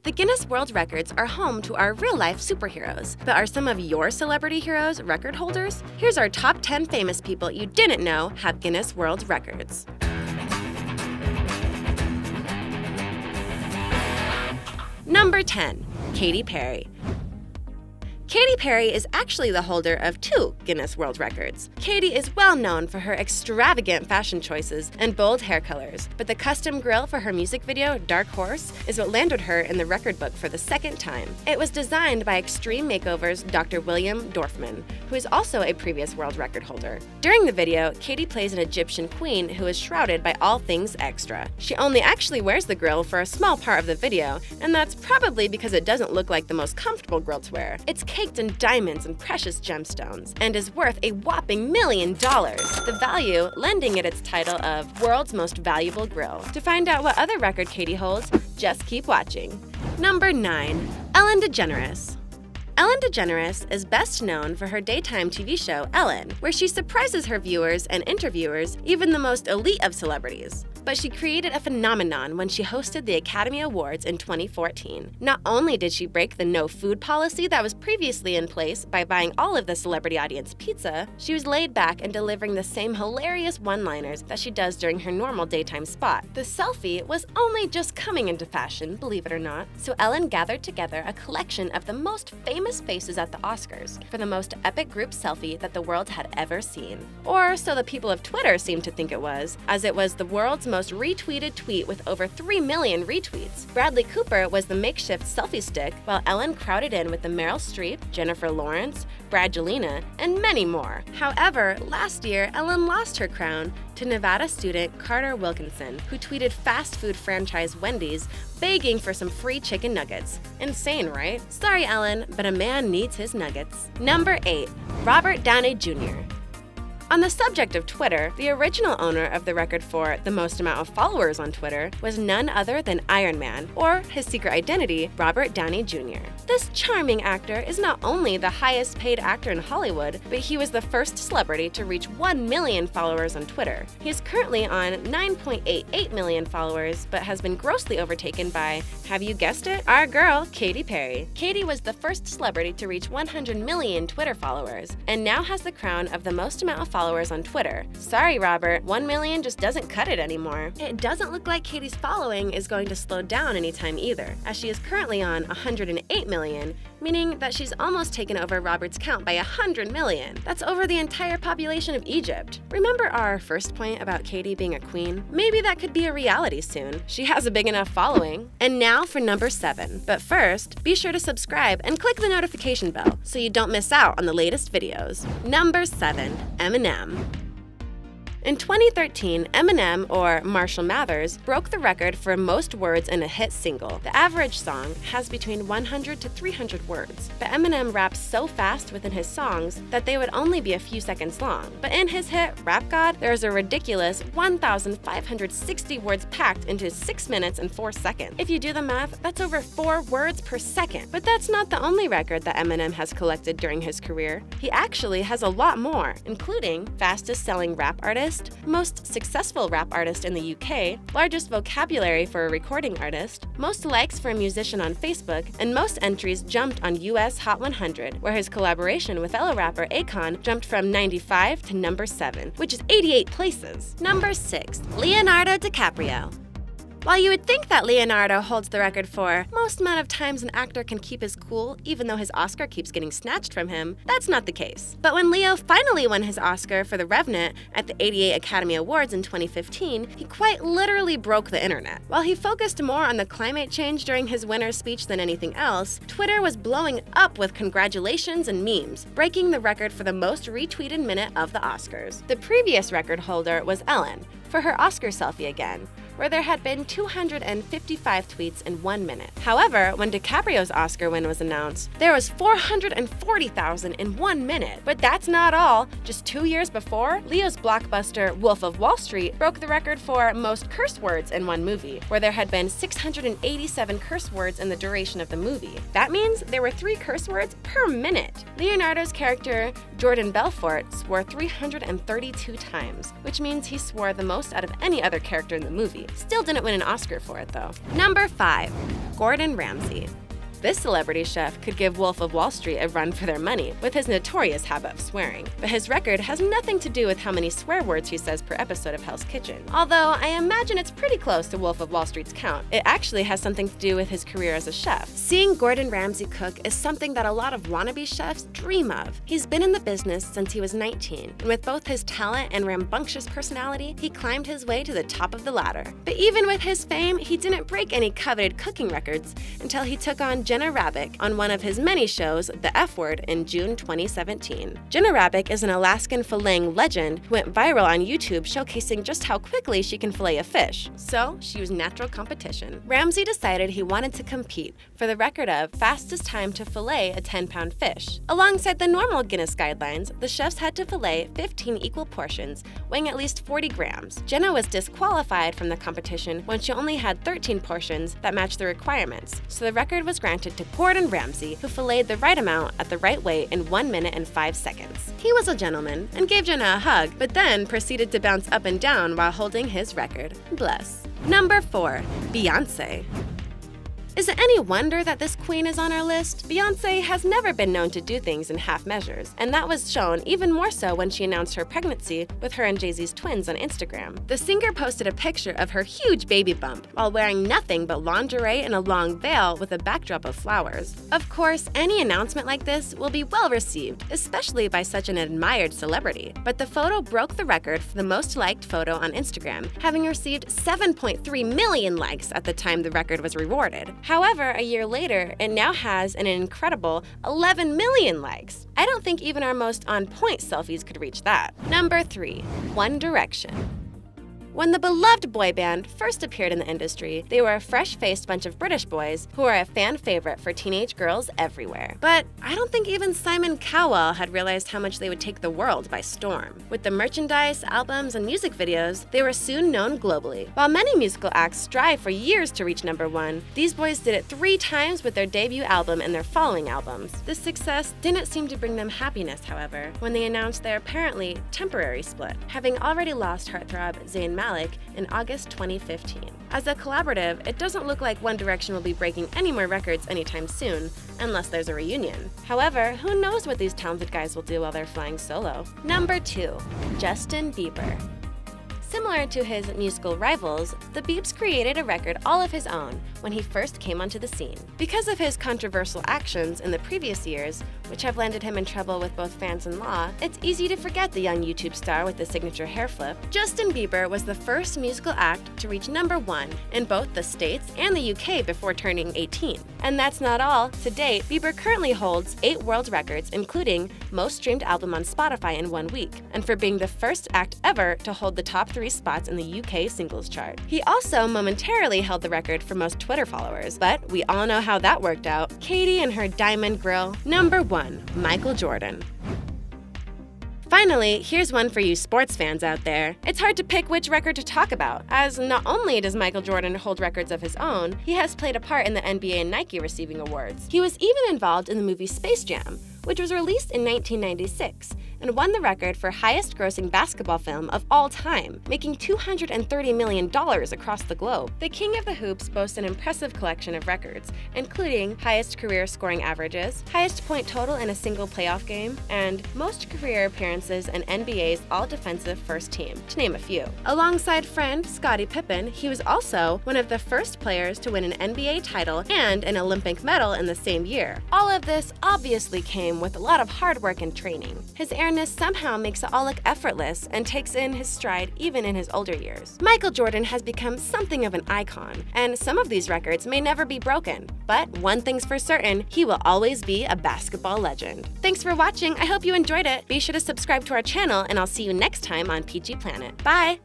The Guinness World Records are home to our real-life superheroes, but are some of your celebrity heroes record holders? Here's our top 10 famous people you didn't know have Guinness World Records. Number 10. Katy Perry. Katy Perry is actually the holder of 2 Guinness World Records. Katy is well known for her extravagant fashion choices and bold hair colors, but the custom grill for her music video, Dark Horse, is what landed her in the record book for the second time. It was designed by Extreme Makeover's Dr. William Dorfman, who is also a previous world record holder. During the video, Katy plays an Egyptian queen who is shrouded by all things extra. She only actually wears the grill for a small part of the video, and that's probably because it doesn't look like the most comfortable grill to wear. It's caked in diamonds and precious gemstones, and is worth a whopping $1 million, the value lending it its title of World's Most Valuable Grill. To find out what other record Katy holds, just keep watching. Number 9. Ellen DeGeneres. Ellen DeGeneres is best known for her daytime TV show, Ellen, where she surprises her viewers and interviewers, even the most elite of celebrities. But she created a phenomenon when she hosted the Academy Awards in 2014. Not only did she break the no food policy that was previously in place by buying all of the celebrity audience pizza, she was laid back and delivering the same hilarious one-liners that she does during her normal daytime spot. The selfie was only just coming into fashion, believe it or not, so Ellen gathered together a collection of the most famous faces at the Oscars for the most epic group selfie that the world had ever seen. Or so the people of Twitter seemed to think it was, as it was the world's most retweeted tweet with over 3 million retweets. Bradley Cooper was the makeshift selfie stick, while Ellen crowded in with the Meryl Streep, Jennifer Lawrence, Brangelina, and many more. However, last year, Ellen lost her crown to Nevada student Carter Wilkinson, who tweeted fast food franchise Wendy's begging for some free chicken nuggets. Insane, right? Sorry, Ellen, but a man needs his nuggets. Number 8. Robert Downey Jr. On the subject of Twitter, the original owner of the record for the most amount of followers on Twitter was none other than Iron Man, or his secret identity, Robert Downey Jr. This charming actor is not only the highest paid actor in Hollywood, but he was the first celebrity to reach 1 million followers on Twitter. He is currently on 9.88 million followers, but has been grossly overtaken by, have you guessed it, our girl, Katy Perry. Katy was the first celebrity to reach 100 million Twitter followers, and now has the crown of the most amount of followers on Twitter. Sorry, Robert, 1 million just doesn't cut it anymore. It doesn't look like Katy's following is going to slow down anytime either, as she is currently on 108 million, meaning that she's almost taken over Robert's count by 100 million. That's over the entire population of Egypt. Remember our first point about Katy being a queen? Maybe that could be a reality soon. She has a big enough following. And now for number 7. But first, be sure to subscribe and click the notification bell so you don't miss out on the latest videos. Number 7. Eminem. In 2013, Eminem, or Marshall Mathers, broke the record for most words in a hit single. The average song has between 100 to 300 words, but Eminem raps so fast within his songs that they would only be a few seconds long. But in his hit, Rap God, there is a ridiculous 1,560 words packed into 6 minutes and 4 seconds. If you do the math, that's over 4 words per second. But that's not the only record that Eminem has collected during his career. He actually has a lot more, including fastest selling rap artist, most successful rap artist in the UK, largest vocabulary for a recording artist, most likes for a musician on Facebook, and most entries jumped on US Hot 100, where his collaboration with fellow rapper Akon jumped from 95 to number 7, which is 88 places. Number 6. Leonardo DiCaprio. While you would think that Leonardo holds the record for most amount of times an actor can keep his cool even though his Oscar keeps getting snatched from him, that's not the case. But when Leo finally won his Oscar for The Revenant at the 88 Academy Awards in 2015, he quite literally broke the internet. While he focused more on the climate change during his winner's speech than anything else, Twitter was blowing up with congratulations and memes, breaking the record for the most retweeted minute of the Oscars. The previous record holder was Ellen, for her Oscar selfie again, where there had been 255 tweets in 1 minute. However, when DiCaprio's Oscar win was announced, there was 440,000 in 1 minute. But that's not all. Just 2 years before, Leo's blockbuster Wolf of Wall Street broke the record for most curse words in one movie, where there had been 687 curse words in the duration of the movie. That means there were 3 curse words per minute. Leonardo's character, Jordan Belfort, swore 332 times, which means he swore the most out of any other character in the movie. Still didn't win an Oscar for it, though. Number 5. Gordon Ramsay. This celebrity chef could give Wolf of Wall Street a run for their money with his notorious habit of swearing, but his record has nothing to do with how many swear words he says per episode of Hell's Kitchen. Although I imagine it's pretty close to Wolf of Wall Street's count, it actually has something to do with his career as a chef. Seeing Gordon Ramsay cook is something that a lot of wannabe chefs dream of. He's been in the business since he was 19, and with both his talent and rambunctious personality, he climbed his way to the top of the ladder. But even with his fame, he didn't break any coveted cooking records until he took on Jenna Rabick on one of his many shows, The F Word, in June 2017. Jenna Rabick is an Alaskan filleting legend who went viral on YouTube showcasing just how quickly she can fillet a fish. So she was natural competition. Ramsay decided he wanted to compete for the record of fastest time to fillet a 10-pound fish. Alongside the normal Guinness guidelines, the chefs had to fillet 15 equal portions, weighing at least 40 grams. Jenna was disqualified from the competition when she only had 13 portions that matched the requirements, so the record was granted to Gordon Ramsay, who filleted the right amount at the right weight in 1 minute and 5 seconds. He was a gentleman and gave Jenna a hug, but then proceeded to bounce up and down while holding his record. Bless. Number 4. BEYONCE. Is it any wonder that this queen is on our list? Beyoncé has never been known to do things in half measures, and that was shown even more so when she announced her pregnancy with her and Jay-Z's twins on Instagram. The singer posted a picture of her huge baby bump while wearing nothing but lingerie and a long veil with a backdrop of flowers. Of course, any announcement like this will be well received, especially by such an admired celebrity. But the photo broke the record for the most liked photo on Instagram, having received 7.3 million likes at the time the record was rewarded. However, a year later, it now has an incredible 11 million likes. I don't think even our most on-point selfies could reach that. Number 3. One Direction. When the beloved boy band first appeared in the industry, they were a fresh-faced bunch of British boys who are a fan favorite for teenage girls everywhere. But I don't think even Simon Cowell had realized how much they would take the world by storm. With the merchandise, albums, and music videos, they were soon known globally. While many musical acts strive for years to reach number 1, these boys did it 3 times with their debut album and their following albums. This success didn't seem to bring them happiness, however, when they announced their apparently temporary split, having already lost heartthrob Zayn Malik in August 2015. As a collaborative, it doesn't look like One Direction will be breaking any more records anytime soon, unless there's a reunion. However, who knows what these talented guys will do while they're flying solo. Number 2. Justin Bieber. Similar to his musical rivals, the Biebs created a record all of his own when he first came onto the scene. Because of his controversial actions in the previous years, which have landed him in trouble with both fans and law, it's easy to forget the young YouTube star with the signature hair flip. Justin Bieber was the first musical act to reach number 1 in both the States and the UK before turning 18. And that's not all. To date, Bieber currently holds 8 world records, including most streamed album on Spotify in 1 week, and for being the first act ever to hold the top 3 spots in the UK singles chart. He also momentarily held the record for most Twitter followers, but we all know how that worked out. Katy and her diamond grill. Number 1. Michael Jordan. Finally, here's one for you sports fans out there. It's hard to pick which record to talk about, as not only does Michael Jordan hold records of his own, he has played a part in the NBA and Nike receiving awards. He was even involved in the movie Space Jam, which was released in 1996 and won the record for highest-grossing basketball film of all time, making $230 million across the globe. The King of the Hoops boasts an impressive collection of records, including highest career scoring averages, highest point total in a single playoff game, and most career appearances in NBA's all-defensive first team, to name a few. Alongside friend Scottie Pippen, he was also one of the first players to win an NBA title and an Olympic medal in the same year. All of this obviously came with a lot of hard work and training. His airness somehow makes it all look effortless and takes in his stride even in his older years. Michael Jordan has become something of an icon, and some of these records may never be broken. But one thing's for certain, he will always be a basketball legend. Thanks for watching, I hope you enjoyed it. Be sure to subscribe to our channel, and I'll see you next time on PG Planet. Bye!